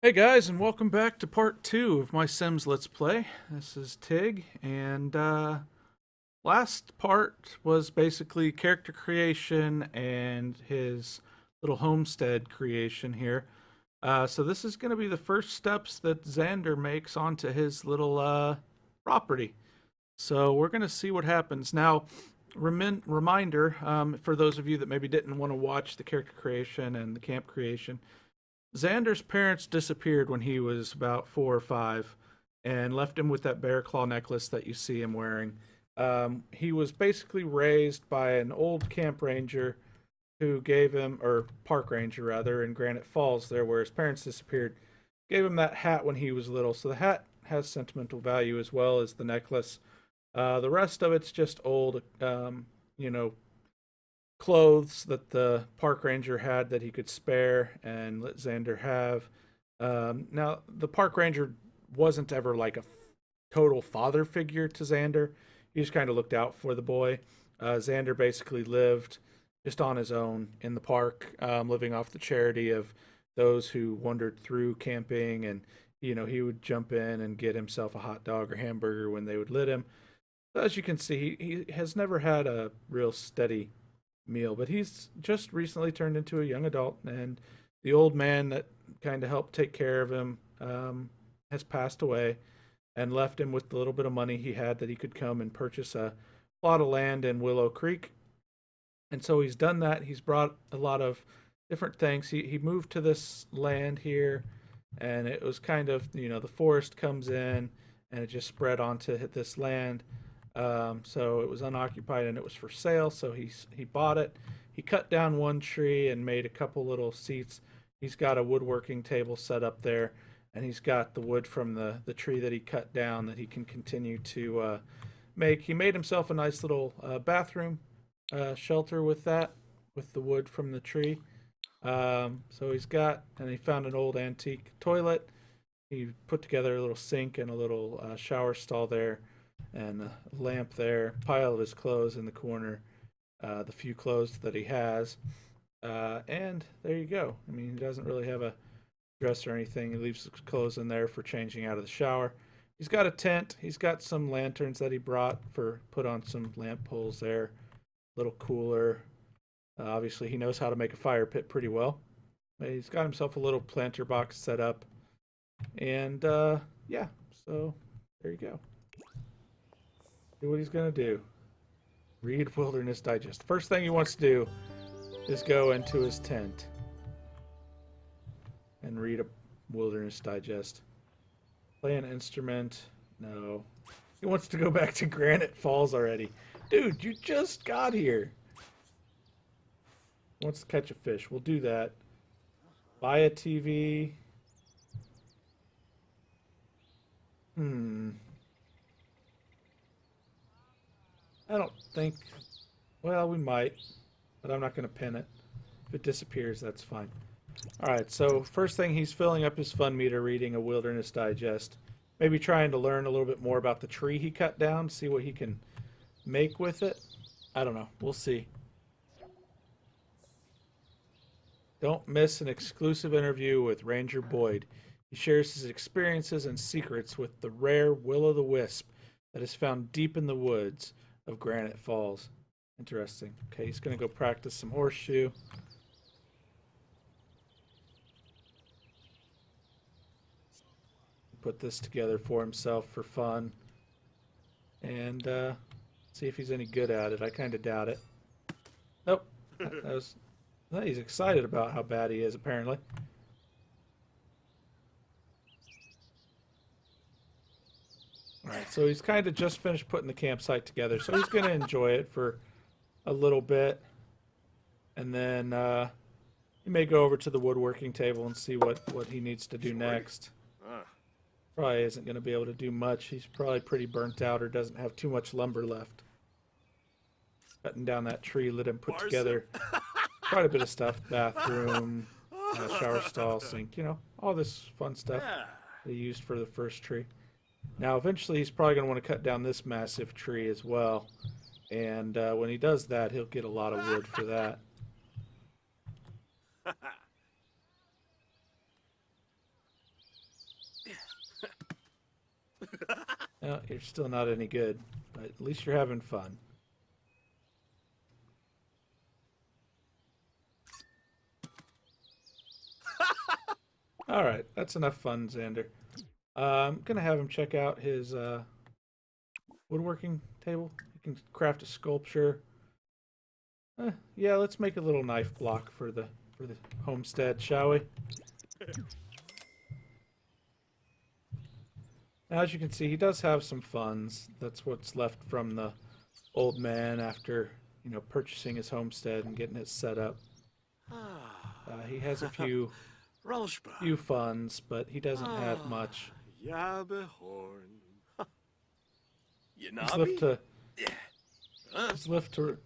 Hey guys, and welcome back to part 2 of my Sims Let's Play. This is Tig, and last part was basically character creation and his little homestead creation here. So this is going to be the first steps that Xander makes onto his little property. So we're going to see what happens. Now, reminder for those of you that maybe didn't want to watch the character creation and the camp creation, Xander's parents disappeared when he was about 4 or 5 and left him with that bear claw necklace that you see him wearing. He was basically raised by an old camp ranger who gave him, or park ranger rather, in Granite Falls, there where his parents disappeared, gave him that hat when he was little. So the hat has sentimental value as well as the necklace. The rest of it's just old, you know, clothes that the park ranger had that he could spare and let Xander have. Now, the park ranger wasn't ever like a total father figure to Xander. He just kind of looked out for the boy. Xander basically lived just on his own in the park, living off the charity of those who wandered through camping. And, he would jump in and get himself a hot dog or hamburger when they would let him. So as you can see, he has never had a real steady meal, but he's just recently turned into a young adult, and the old man that kind of helped take care of him has passed away and left him with the little bit of money he had that he could come and purchase a plot of land in Willow Creek. And so he's done that. He's brought a lot of different things. He moved to this land here, and it was kind of, the forest comes in and it just spread onto this land. So it was unoccupied and it was for sale. So he bought it. He cut down one tree and made a couple little seats. He's got a woodworking table set up there, and he's got the wood from the tree that he cut down that he can continue to make. He made himself a nice little bathroom shelter with that, with the wood from the tree. So and he found an old antique toilet. He put together a little sink and a little shower stall there, and a lamp there, pile of his clothes in the corner, the few clothes that he has. And there you go. I mean, he doesn't really have a dress or anything. He leaves his clothes in there for changing out of the shower. He's got a tent. He's got some lanterns that he brought for put on some lamp poles there. Little cooler. Obviously, he knows how to make a fire pit pretty well. He's got himself a little planter box set up. And yeah, so there you go. Do what he's going to do. Read Wilderness Digest. First thing he wants to do is go into his tent and read a Wilderness Digest. Play an instrument. No. He wants to go back to Granite Falls already. Dude, you just got here. He wants to catch a fish. We'll do that. Buy a TV. I don't think. Well, we might, but I'm not going to pin it. If it disappears, that's fine. All right, so first thing, he's filling up his fun meter reading a Wilderness Digest. Maybe trying to learn a little bit more about the tree he cut down, see what he can make with it. I don't know. We'll see. Don't miss an exclusive interview with Ranger Boyd. He shares his experiences and secrets with the rare will-o'-the-wisp that is found deep in the woods of Granite Falls. Interesting. Okay, he's going to go practice some horseshoe. Put this together for himself for fun. And see if he's any good at it. I kind of doubt it. Nope. He's excited about how bad he is, apparently. Alright, so he's kind of just finished putting the campsite together, so he's going to enjoy it for a little bit. And then he may go over to the woodworking table and see what he needs to do next. Probably isn't going to be able to do much. He's probably pretty burnt out or doesn't have too much lumber left. Cutting down that tree, let him put together quite a bit of stuff. Bathroom, shower stall, sink, all this fun stuff they used for the first tree. Now, eventually, he's probably going to want to cut down this massive tree as well. And when he does that, he'll get a lot of wood for that. 'Cause, No, you're still not any good, but at least you're having fun. All right, that's enough fun, Xander. I'm gonna have him check out his woodworking table. He can craft a sculpture. Yeah, let's make a little knife block for the homestead, shall we? Now, as you can see, he does have some funds. That's what's left from the old man after, purchasing his homestead and getting it set up. He has a few funds, but he doesn't have much.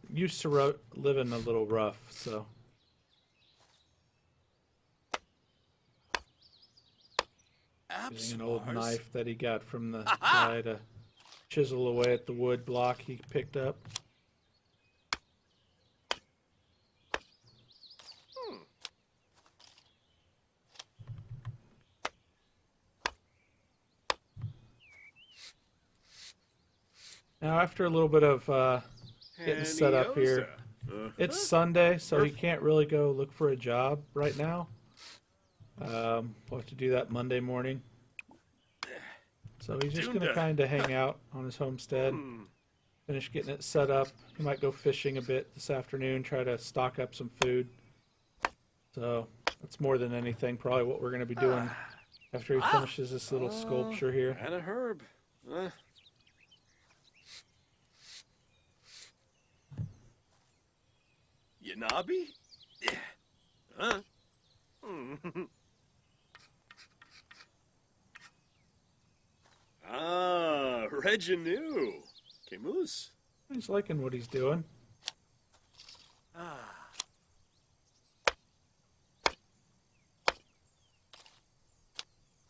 Used to living a little rough, so. Using an old knife that he got from the guy to chisel away at the wood block he picked up. Now, after a little bit of getting set up here, it's Sunday, so he can't really go look for a job right now. We'll have to do that Monday morning. So he's just going to kind of hang out on his homestead, finish getting it set up. He might go fishing a bit this afternoon, try to stock up some food. So that's more than anything probably what we're going to be doing after he finishes this little sculpture here. And a herb. Yanabi? Huh? Reginu. Kemus. He's liking what he's doing.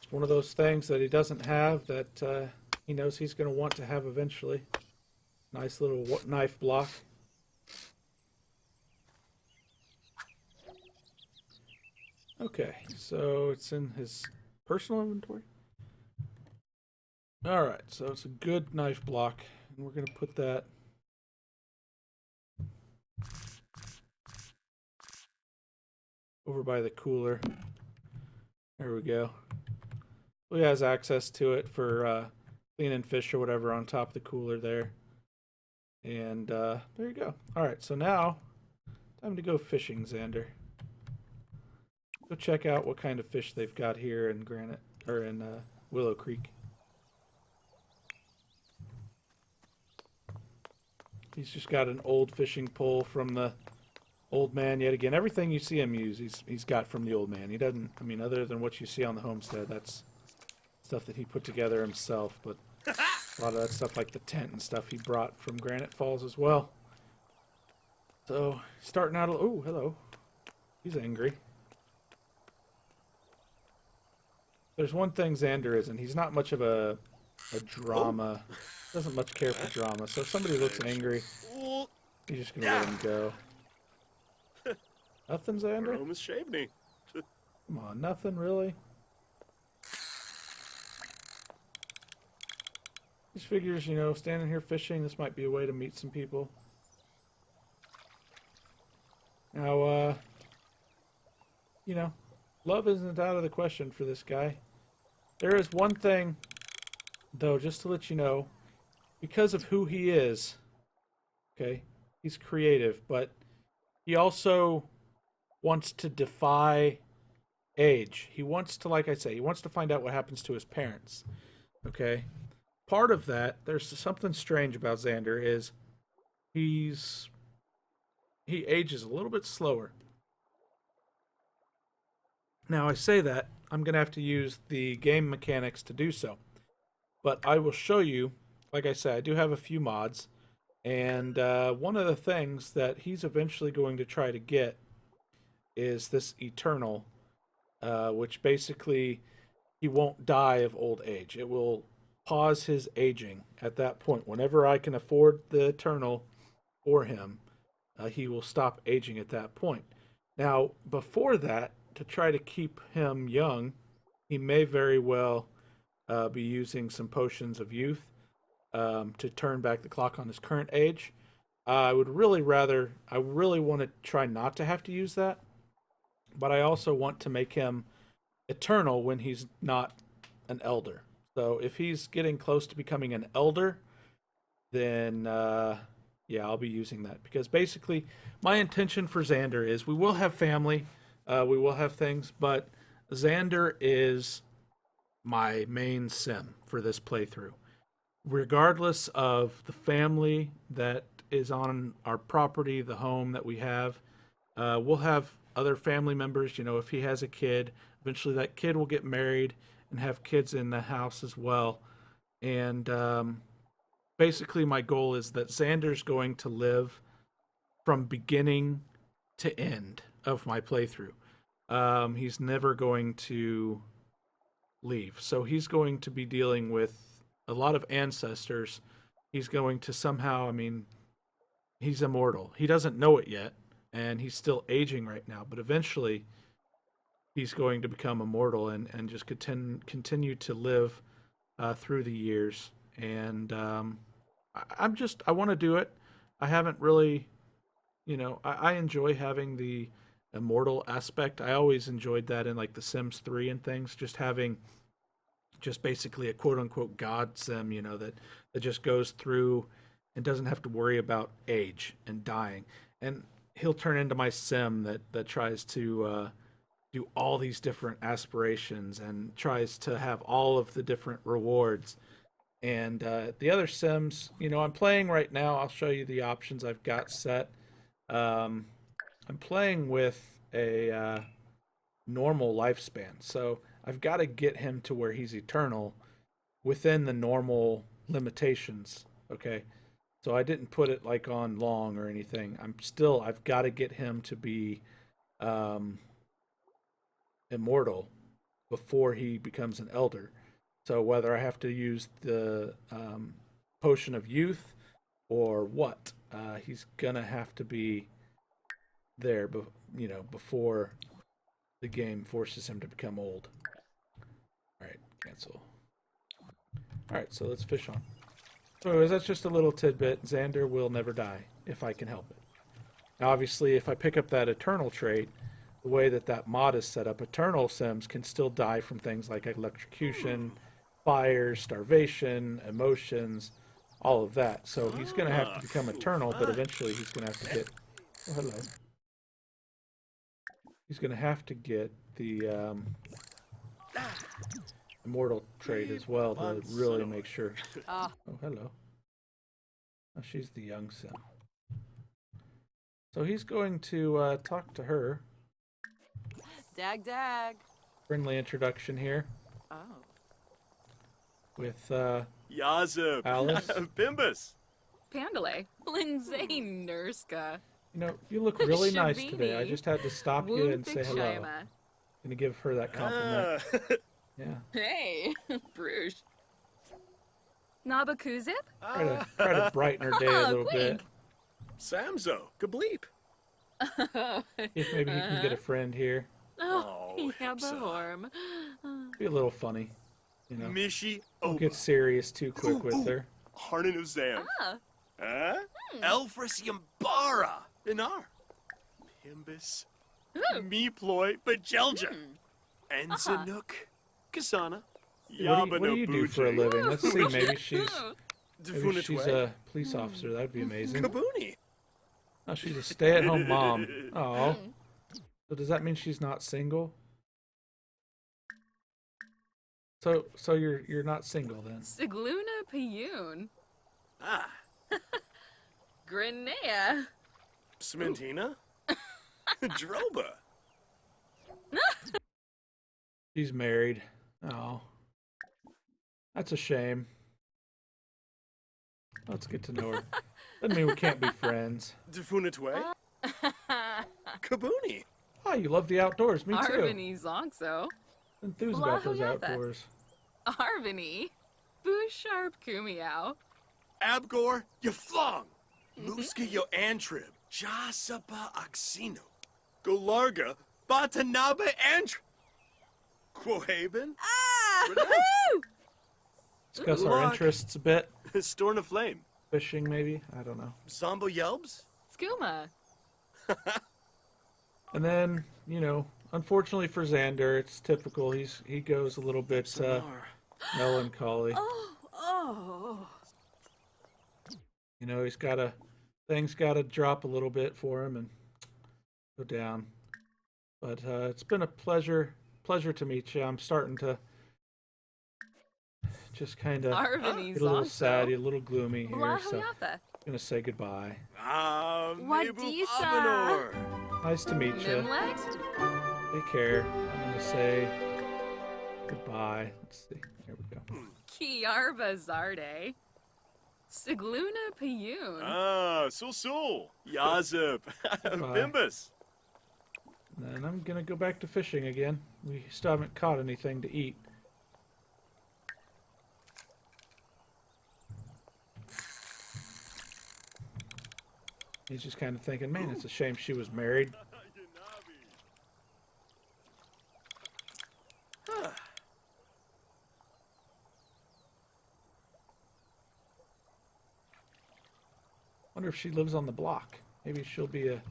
It's one of those things that he doesn't have that he knows he's going to want to have eventually. Nice little knife block. Okay, so it's in his personal inventory. Alright, so it's a good knife block, and we're going to put that over by the cooler. There we go. He has access to it for cleaning fish or whatever on top of the cooler there. And there you go. Alright, so now, time to go fishing, Xander. Go check out what kind of fish they've got here in Willow Creek. He's just got an old fishing pole from the old man yet again. Everything you see him use, he's got from the old man. He doesn't, other than what you see on the homestead, that's stuff that he put together himself. But a lot of that stuff, like the tent and stuff, he brought from Granite Falls as well. So, starting out, oh, hello. He's angry. There's one thing Xander isn't. He's not much of a drama. Doesn't much care for drama. So if somebody looks angry, he's just gonna let him go. Nothing, Xander? Come on, nothing really. Just figures, standing here fishing, this might be a way to meet some people. Now, love isn't out of the question for this guy. There is one thing, though, just to let you know, because of who he is, okay, he's creative, but he also wants to defy age. He wants to, like I say, he wants to find out what happens to his parents, okay? Part of that, there's something strange about Xander, is he ages a little bit slower. Now, I say that, I'm going to have to use the game mechanics to do so. But I will show you, like I said, I do have a few mods. And one of the things that he's eventually going to try to get is this Eternal, which basically he won't die of old age. It will pause his aging at that point. Whenever I can afford the Eternal for him, he will stop aging at that point. Now, before that, to try to keep him young, he may very well be using some potions of youth. to turn back the clock on his current age. I really want to try not to have to use that, but I also want to make him eternal when he's not an elder. So if he's getting close to becoming an elder, then yeah, I'll be using that because basically my intention for Xander is we will have family, we will have things, but Xander is my main sim for this playthrough. Regardless of the family that is on our property, the home that we have, we'll have other family members. You know, if he has a kid, eventually that kid will get married and have kids in the house as well. And basically, my goal is that Xander's going to live from beginning to end of my playthrough. He's never going to leave. So he's going to be dealing with a lot of ancestors. He's going to somehow, I mean, he's immortal. He doesn't know it yet, and he's still aging right now, but eventually he's going to become immortal and just continue to live through the years. And I want to do it. I haven't really, I enjoy having the immortal aspect. I always enjoyed that in like The Sims 3 and things, just having just basically a quote unquote god sim, that just goes through and doesn't have to worry about age and dying. And he'll turn into my sim that tries to do all these different aspirations and tries to have all of the different rewards. And the other sims, I'm playing right now. I'll show you the options I've got set. I'm playing with a normal lifespan, so I've got to get him to where he's eternal within the normal limitations. Okay, so I didn't put it like on long or anything. I've got to get him to be immortal before he becomes an elder. So whether I have to use the potion of youth or what, he's gonna have to be there, before the game forces him to become old. All right, cancel. All right, so let's fish on. So anyways, that's just a little tidbit. Xander will never die if I can help it. Now, obviously, if I pick up that eternal trait, the way that mod is set up, eternal sims can still die from things like electrocution, fire, starvation, emotions, all of that. So he's going to have to become eternal, but eventually he's going to have to get... Oh, hello. He's going to have to get the immortal trait as well to really make sure. Oh, hello. Oh, she's the young sim. So he's going to talk to her. Dag. Friendly introduction here. Oh. With Yazip. Alice. Bimbus. Pandale. Lindsay Nurska. You look really nice today. I just had to stop you and say hello. Shima. Gonna give her that compliment. Yeah. Hey, Bruges. Nabakuzip? Try to brighten her day a little bit. Samzo. Kableep. If maybe you can get a friend here. Oh, yeah, Hepsa. Bahorm. Be a little funny. Mishi. Don't get serious too quick with her. Harnan Uzam. Ah. Huh? Elfris Yambara. Inar. Pimbus. Meploy. Bajelja. Enzanook. Kasana. What do you do for a living? Let's see. Maybe she's Defunitwe. a police officer. That would be amazing. Kabuni. Oh, she's a stay-at-home mom. Oh. So does that mean she's not single? So you're not single then? Sigluna Payun. Ah. Grenea. Smentina. Droba. She's married. Oh. That's a shame. Let's get to know her. Doesn't mean we can't be friends. Defunitwe. Kabuni. Oh, you love the outdoors. Me too. Arvini Zoxo. Enthused about those outdoors. Arvini. Boo Sharp Kumiao. Abgor, you flung. Muska yo antrib. Jasapa oxino. Golarga, Batanaba antrib. Quohaben? Ah! Renef. Woo! discuss Good our luck. interests a bit. Storm a flame. Fishing, maybe? I don't know. Zombo yelbs? Skooma. And then, you know, unfortunately for Xander, it's typical. He goes a little bit Sonar. melancholy. Oh. You know, things gotta drop a little bit for him and go down. But it's been a pleasure to meet you. I'm starting to just kind of Arvini get a little Zonzo. sad, a little gloomy here. So I'm Blahayatha. gonna say goodbye. Wadisa. Abenor. Nice to meet you. Mimlet. Take care. I'm gonna say goodbye. Let's see. Here we go. Kiarba Zarde. Sigluna Payun. Sul. Yazip. Bimbus. And then I'm gonna go back to fishing again. We still haven't caught anything to eat. He's just kind of thinking, man, it's a shame she was married. Wonder if she lives on the block. Maybe she'll be a.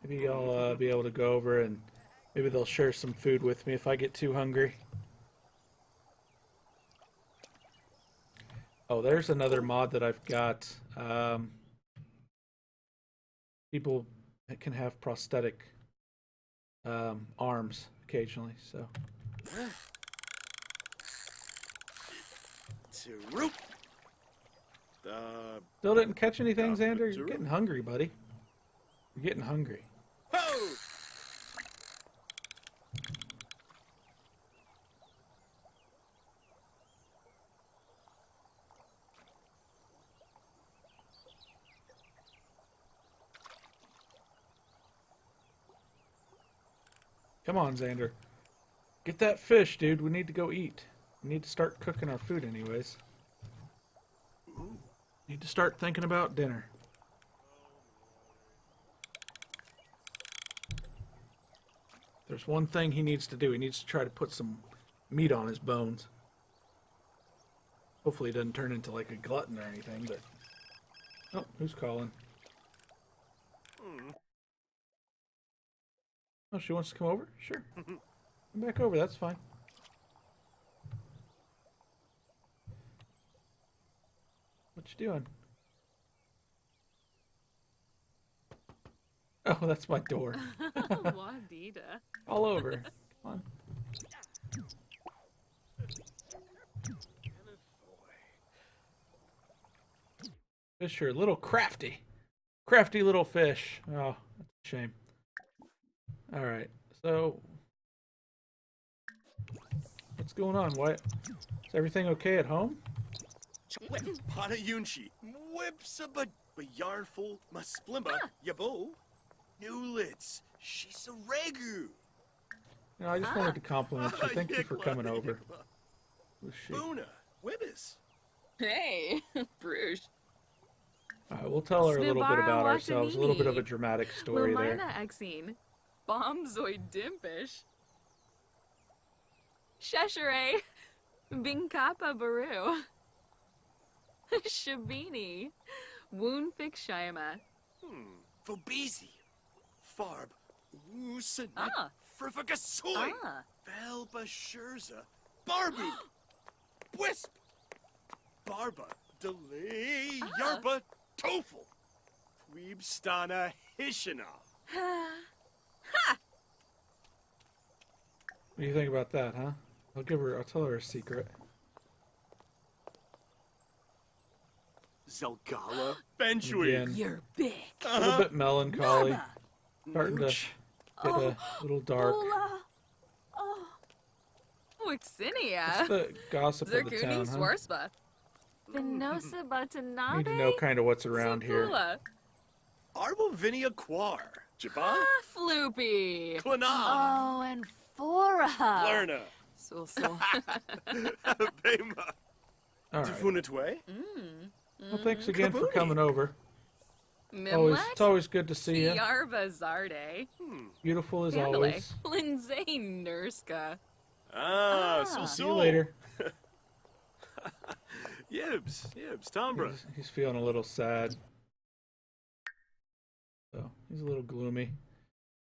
Maybe I'll be able to go over and maybe they'll share some food with me if I get too hungry. Oh, there's another mod that I've got. People that can have prosthetic arms occasionally, so. Tiroop. Still didn't catch anything, Xander? You're getting hungry, buddy. You're getting hungry. Ho! Come on, Xander. Get that fish, dude. We need to go eat. We need to start cooking our food anyways. Need to start thinking about dinner. There's one thing he needs to do. He needs to try to put some meat on his bones. Hopefully he doesn't turn into like a glutton or anything, but... Oh, who's calling? Oh, she wants to come over? Sure. Come back over, that's fine. What you doing? Oh, that's my door. Wadida. All over. Come on. Fish are a little crafty. Crafty little fish. Oh, that's a shame. Alright, so... What's going on? What? Is everything okay at home? Pana Yunchi. Whipsaba. Yarnful. Masplimba. Yabo. Newlits. She's a regu. No, I just wanted to compliment you. Thank you for coming over. Who's she? Boona. Wibbis. Hey, Bruges. Alright, we'll tell her a little bit Snibara about ourselves. A little bit of a Watanini. dramatic story there. Lamina Exine. Bombzoid Dimpish. Cheshire. Binkapa Baru. Shabini. Woonfik Shayama. Fobizi. Farb. Woosanet. Ah. Frifagasoy. Ah. Velba Scherza. Barbu. Wisp. Barba. Delay. Yarba. Tofel. Weebstana Hishina. What do you think about that, huh? I'll tell her a secret. Zelgala. Benjui. Again, You're big. a little bit melancholy. Starting to Nooch. get a little dark. Wixinia. It's the gossip of the town, Zerkuni huh? Swarspa. Venosa Batanabe. Need to know kind of what's around here. Arbovinia Quar. Jabba. Ah, Floopy. Klana. Oh, and Fora. Lerna. So. Bema. All right. Defunitwe. Well, thanks again for Kaboonie. coming over. Mimlet. It's always good to see you. Yarva Zarde. Beautiful as Vandalay. always. Lindsay Nurska. So See you later. Yibs, Tombra. He's feeling a little sad. So he's a little gloomy.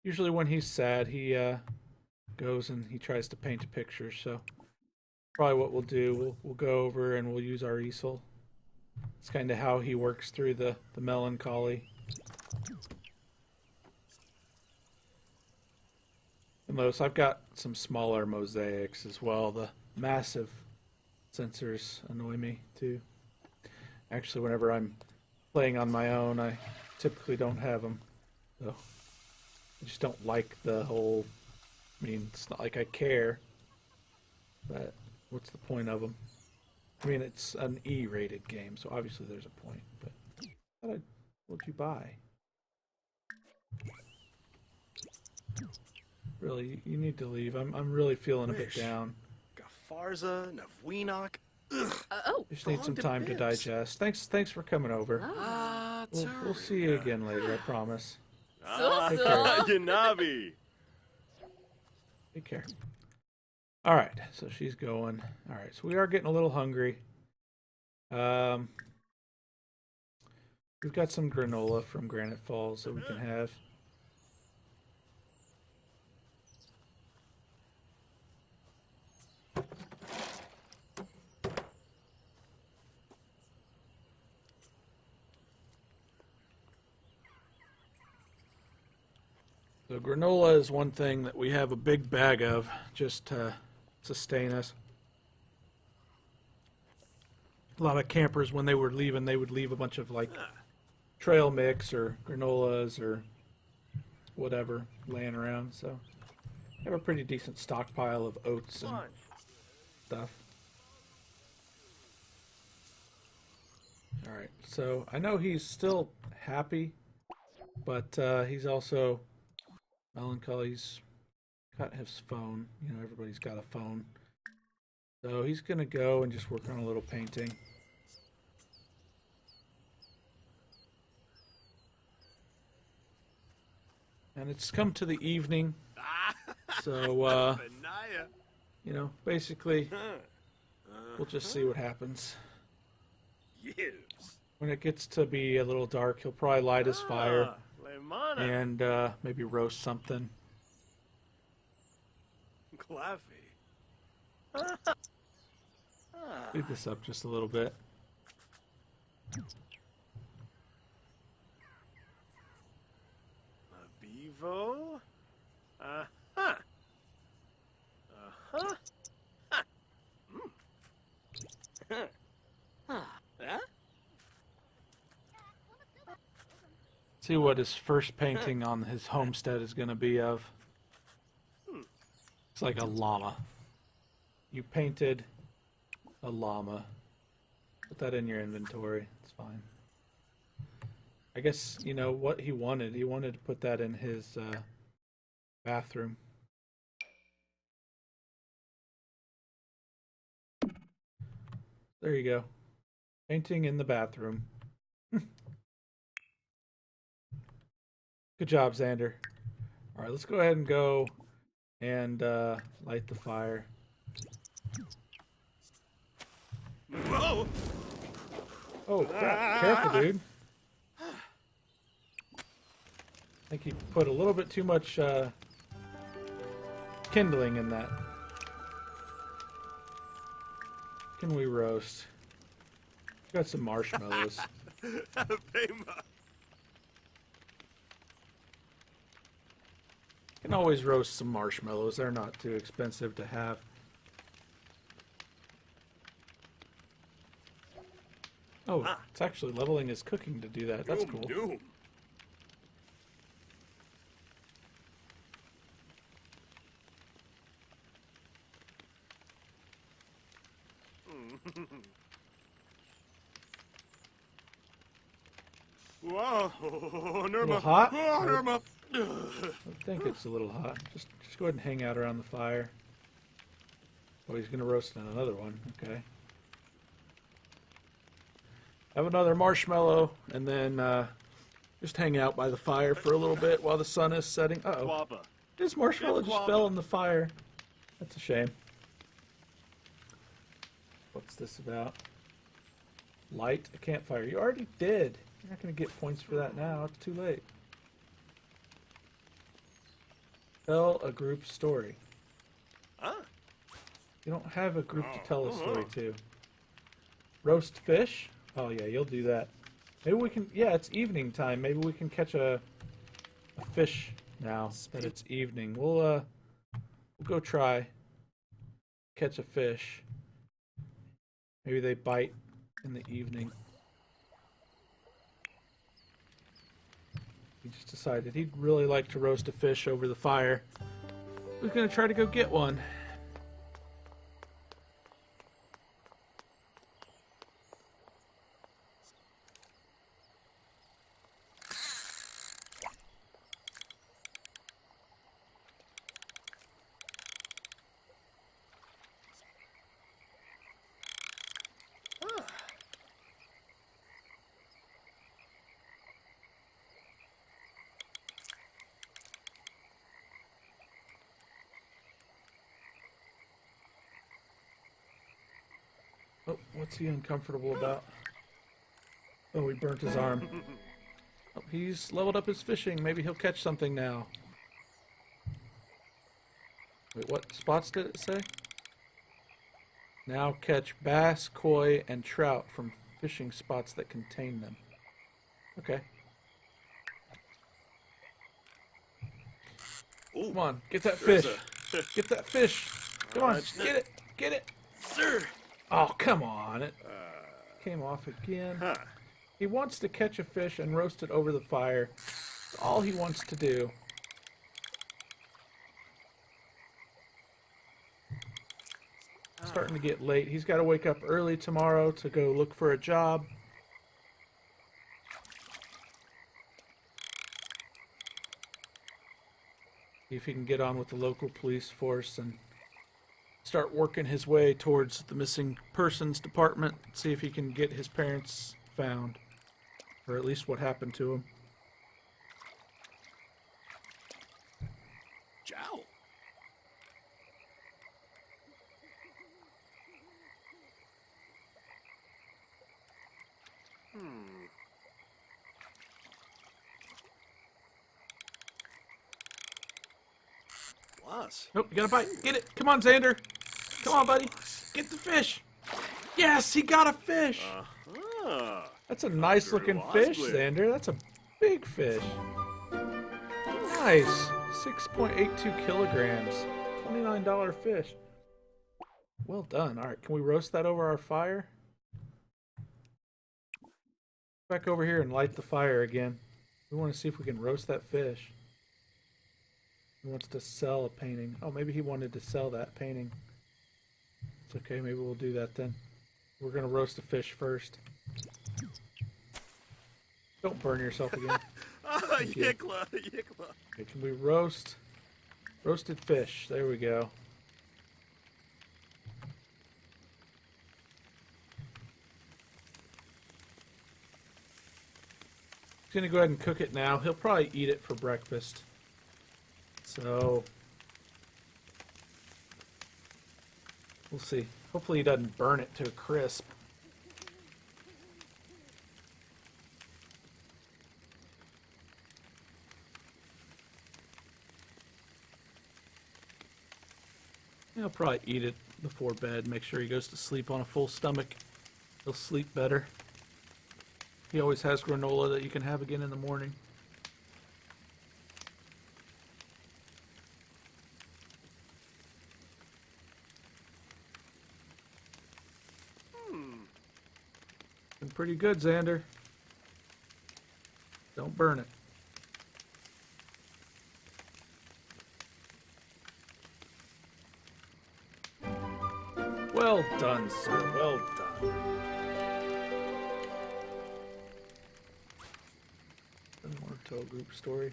Usually when he's sad, he goes and he tries to paint a picture. So probably what we'll do, we'll go over and we'll use our easel. It's kind of how he works through the melancholy. And those, I've got some smaller mosaics as well. The massive sensors annoy me too. Actually, whenever I'm playing on my own, I typically don't have them. So I just don't like the whole. I mean, it's not like I care, but what's the point of them? I mean, it's an E-rated game, so obviously there's a point. But what'd you buy? Really, you need to leave. I'm really feeling a bit down. Gafarza, Navweenok. Oh. Just need some time to digest. Thanks for coming over. We'll see you again later, I promise. So. Yanabi. Take care. All right, so she's going. All right, so we are getting a little hungry. We've got some granola from Granite Falls that we can have. So granola is one thing that we have a big bag of just to sustain us. A lot of campers, when they were leaving, they would leave a bunch of like trail mix or granolas or whatever laying around. So we have a pretty decent stockpile of oats and stuff. All right, so I know he's still happy, but he's also melancholy. He's got his phone. You know, everybody's got a phone. So he's going to go and just work on a little painting. And it's come to the evening. So, you know, basically, we'll just see what happens. When it gets to be a little dark, he'll probably light his fire and maybe roast something. Speed this up just a little bit. Bevo? Uh-huh. Uh-huh. Huh? See what his first painting on his homestead is going to be of. It's like a llama. You painted a llama. Put that in your inventory. It's fine. I guess, you know, what he wanted. He wanted to put that in his bathroom. There you go. Painting in the bathroom. Good job, Xander. All right, let's go ahead and go and light the fire. Whoa! Oh, crap. Careful, dude. I think you put a little bit too much kindling in that. Can we roast? Got some marshmallows. Can always roast some marshmallows. They're not too expensive to have. Oh, it's actually leveling his cooking to do that. That's cool. Doom. Whoa, Nirma. A little hot? Whoa, Nirma. I think it's a little hot. Just go ahead and hang out around the fire. Oh, he's gonna roast another one. Okay. Have another marshmallow, and then just hang out by the fire for a little bit while the sun is setting. Uh-oh. Guapa. His marshmallow just fell in the fire. That's a shame. What's this about? Light a campfire. You already did. You're not going to get points for that now. It's too late. Tell a group story. Huh? You don't have a group to tell a story to. Roast fish? Oh yeah, you'll do that. Maybe we can, yeah, it's evening time. Maybe we can catch a fish now that it's evening. We'll go try catch a fish. Maybe they bite in the evening. He just decided he'd really like to roast a fish over the fire. We're gonna try to go get one. Oh, what's he uncomfortable about? Oh, he burnt his arm. Oh, he's leveled up his fishing. Maybe he'll catch something now. Wait, what spots did it say? Now catch bass, koi, and trout from fishing spots that contain them. Okay. Ooh, Come on, get that there's fish. Get that fish. Come on, get it. Get it. Sir. Oh, come on. It came off again. Huh. He wants to catch a fish and roast it over the fire. That's all he wants to do. It's starting to get late. He's got to wake up early tomorrow to go look for a job. See if he can get on with the local police force and start working his way towards the missing persons department. See if he can get his parents found. Or at least what happened to him. Jow. Was. Nope, you gotta bite. Get it. Come on, Xander. Come on, buddy. Get the fish. Yes, he got a fish. Huh. That's a nice looking fish, Xander. That's a big fish. Nice. 6.82 kilograms. $29 fish. Well done. All right, can we roast that over our fire? Back over here and light the fire again. We want to see if we can roast that fish. He wants to sell a painting. Oh, maybe he wanted to sell that painting. It's okay, maybe we'll do that then. We're gonna roast a fish first. Don't burn yourself again. Yikla, yikla. Okay, can we roasted fish? There we go. He's gonna go ahead and cook it now. He'll probably eat it for breakfast. So we'll see. Hopefully he doesn't burn it to a crisp. He'll probably eat it before bed. Make sure he goes to sleep on a full stomach. He'll sleep better. He always has granola that you can have again in the morning. Been pretty good, Xander. Don't burn it. Well done, sir. Well done. Doesn't want to tell a group story.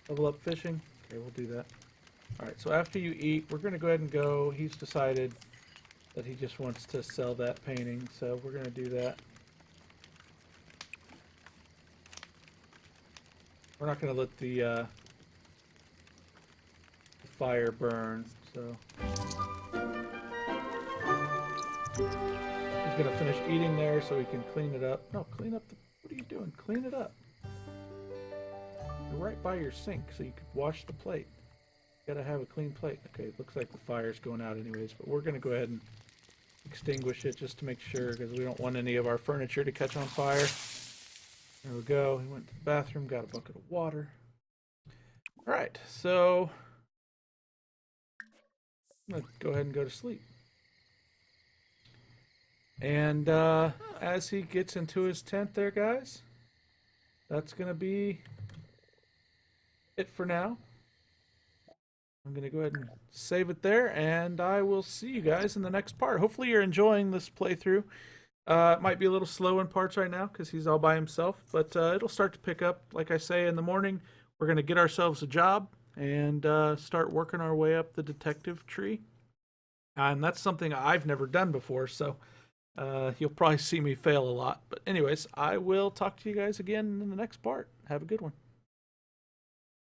Level up fishing? Okay, we'll do that. Alright, so after you eat, we're going to go ahead and go. He's decided that he just wants to sell that painting, so we're going to do that. We're not going to let the fire burn, so... gonna finish eating there so he can clean it up. No, clean up the. What are you doing? Clean it up. You're right by your sink, so you could wash the plate. You gotta have a clean plate. Okay, it looks like the fire's going out anyways, but we're gonna go ahead and extinguish it just to make sure, because we don't want any of our furniture to catch on fire. There we go. He went to the bathroom, got a bucket of water. All right, so I'm gonna go ahead and go to sleep. And as he gets into his tent there, guys, that's gonna be it for now. I'm going to go ahead and save it there, and I will see you guys in the next part. Hopefully you're enjoying this playthrough. It might be a little slow in parts right now because he's all by himself, but it'll start to pick up. Like I say, in the morning, we're going to get ourselves a job and start working our way up the detective tree. And that's something I've never done before, so you'll probably see me fail a lot. But anyways, I will talk to you guys again in the next part. Have a good one.